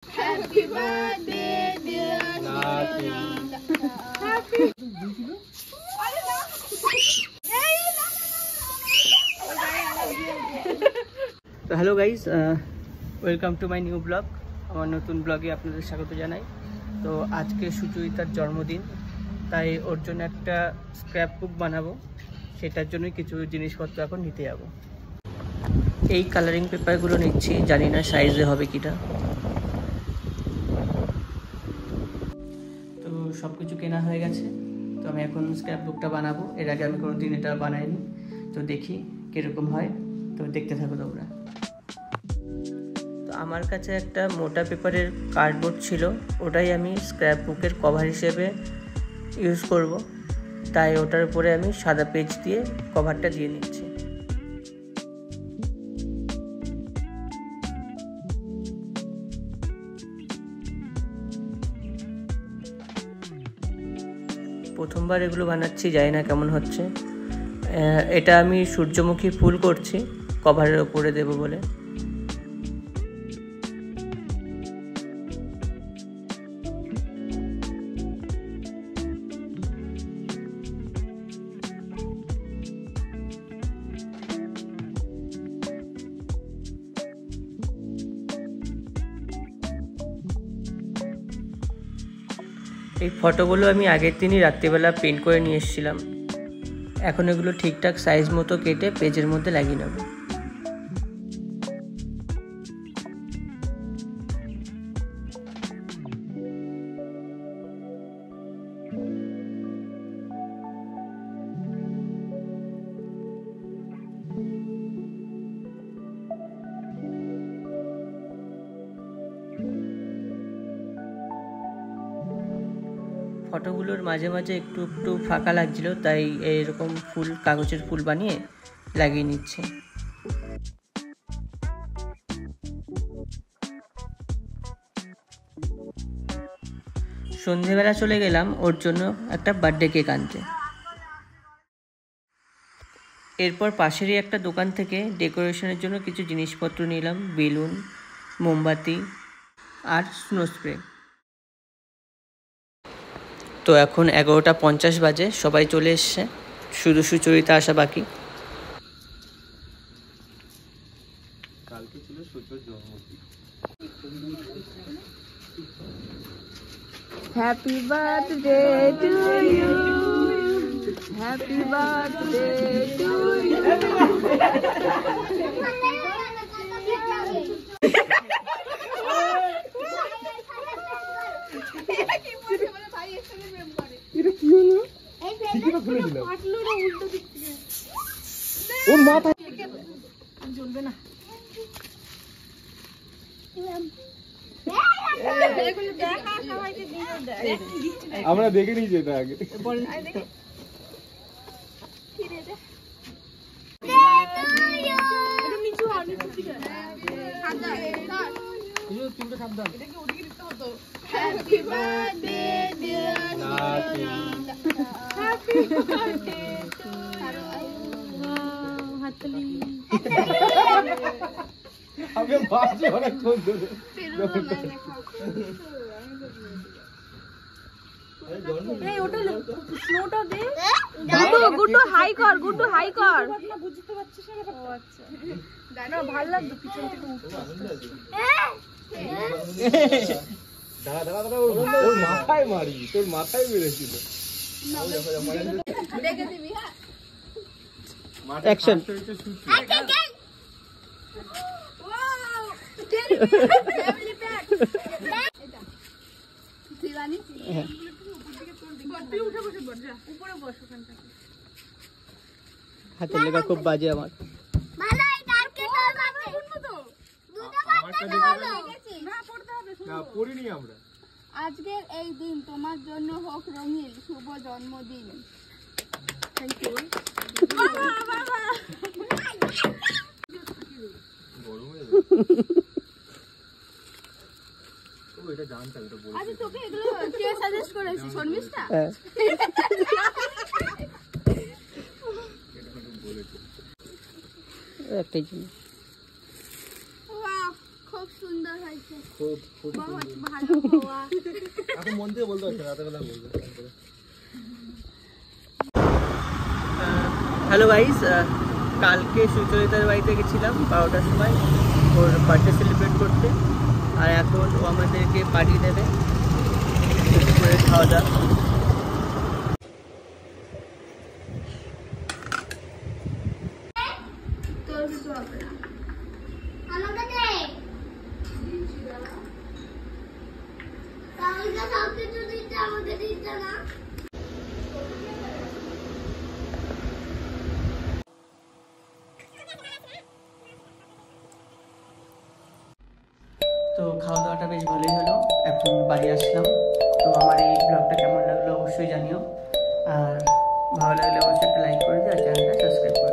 Happy birthday dear Nati. Happy তো hello guys, welcome to my new blog. আমার নতুন ব্লগে আপনাদের স্বাগত জানাই। তো আজকে সুচরিতার জন্মদিন, তাই ওর জন্য একটা স্ক্র্যাপ বুক বানাবো। সেটার জন্য কিছু জিনিসপত্র এখন নিতে যাবো। এই কালারিং পেপারগুলো নিচ্ছি, জানি না সাইজে হবে কিনা। তো সব কিছু কেনা হয়ে গেছে, তো আমি এখন স্ক্র্যাপ বুকটা বানাবো। এর আগে আমি কোনো দিন এটা বানাইনি, তো দেখি কীরকম হয়। তো দেখতে থাকো তোমরা। তো আমার কাছে একটা মোটা পেপারের কার্ডবোর্ড ছিল, ওটাই আমি স্ক্র্যাপ বুকের কভার হিসেবে ইউজ করব। তাই ওটার উপরে আমি সাদা পেজ দিয়ে কভারটা দিয়ে নিচ্ছি। প্রথমবার এগুলো বানাচ্ছি, জানি না কেমন হচ্ছে। এটা আমি সূর্যমুখী ফুল করছি কভারের ওপরে দেব বলে। এই ফটোগুলো আমি আগের দিনই রাত্রিবেলা প্রিন্ট করে নিয়ে এসেছিলাম। এখন এগুলো ঠিকঠাক সাইজ মতো কেটে পেজের মধ্যে লাগিয়ে নেব। ফটোগুলোর মাঝে মাঝে একটু একটু ফাঁকা লাগছিল, তাই এরকম ফুল, কাগজের ফুল বানিয়ে লাগিয়ে নিচ্ছে। সন্ধেবেলা চলে গেলাম ওর জন্য একটা বার্থডে কেক আনতে। এরপর পাশেরই একটা দোকান থেকে ডেকোরেশনের জন্য কিছু জিনিসপত্র নিলাম, বেলুন, মোমবাতি আর স্নো স্প্রে। তো এখন 11:50 বাজে, সবাই চলে এসছে, শুধু সুচরিতা আসা বাকি। কালকে ছিল সুচর জন্মদিন। Happy birthday to you. Happy birthday to you. আমরা দেখে নিয়েছি এটা আগে। Happy birthday dear Nati. Happy birthday to you. আমি ভাবছি অনেকক্ষণ ধরে। এই ওটা স্নোটা দে। গুড্ডু হাই কর, গুড্ডু হাই কর। বুঝতে পারছিস না ব্যাপারটা? ও আচ্ছা, না ভালো লাগবে পিছন থেকে উঠতে। দাঁড়া দাঁড়া দাঁড়া, ওর মাথায় মারি, তোর মাথায় মেরেছিল। দেখে দিবি। হ্যাঁ, action. Wow, family pack. Shivani তুই উঠে বসে বস, যা উপরে বস ওখানটা। হাতের লেখা খুব বাজে আমার। ভালো এই কালকে তো বাবা শুনবো তো দুটো বাচ্চা হলো না পড়তে হবে। না পড়িনি আমরা। আজকের এই দিন তোমার জন্য হোক রঙিন, শুভ জন্মদিন। থ্যাংক ইউ বাবা বাবা। গরমে ও এটা জানতাম, এটা বল। আচ্ছা তোকে এগুলো কে সাজেস্ট করেছে? শর্মিষ্ঠা। হ্যাঁ, একটাই জিনিস। ওয়াও খুব সুন্দর এখন মন থেকে বলতে পারছি রাতের বেলা বলবো। হ্যালো গাইস, কালকে সুচরিতার বাড়িতে গেছিলাম 12টার সময় ওর বার্থডে সেলিব্রেট করতে, আর এখন ও আমাদেরকে পার্টি দেবে, দুপুরে খাওয়া দাওয়া। তো খাওয়া দাওয়াটা বেশ ভালোই হলো, এখন বাড়ি আসলাম। তো আমার এই ব্লগটা কেমন লাগলো অবশ্যই জানিও, আর ভালো লাগলে অবশ্যই একটা লাইক করে দিও আর চ্যানেলটা সাবস্ক্রাইব করে